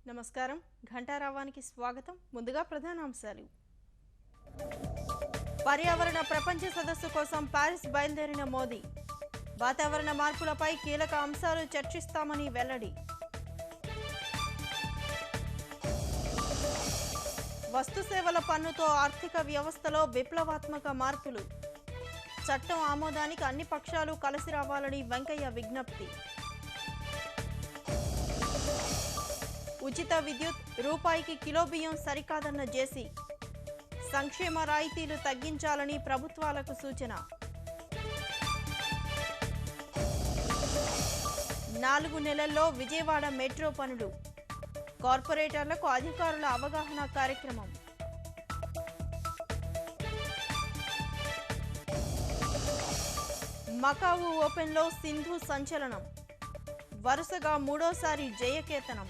నమస్కారం. ఘంటారావానికి స్వాగతం. ముందుగా ప్రధానాంశాలు. పర్యావరణ ప్రపంచ సదస్సు కోసం పారిస్ బయలుదేరిన మోదీ. వాతావరణ మార్పులపై కీలక అంశాలు చర్చిస్తామని వెల్లడి. వస్తుసేవల పన్నుతో ఆర్థిక వ్యవస్థలో విప్లవాత్మక మార్పులు. చట్టం ఆమోదానికి అన్ని పక్షాలు కలిసి రావాలని వెంకయ్య విజ్ఞప్తి. ఉచిత విద్యుత్, రూపాయికి కిలో బియ్యం సరికాదన్న జేసీ. సంక్షేమ రాయితీలు తగ్గించాలని ప్రభుత్వాలకు సూచన. 4 నెలల్లో విజయవాడ మెట్రో పనులు. కార్పొరేటర్లకు అధికారుల అవగాహన కార్యక్రమం. మకావు ఓపెన్లో సింధు సంచలనం. వరుసగా 3వ సారి జయకేతనం.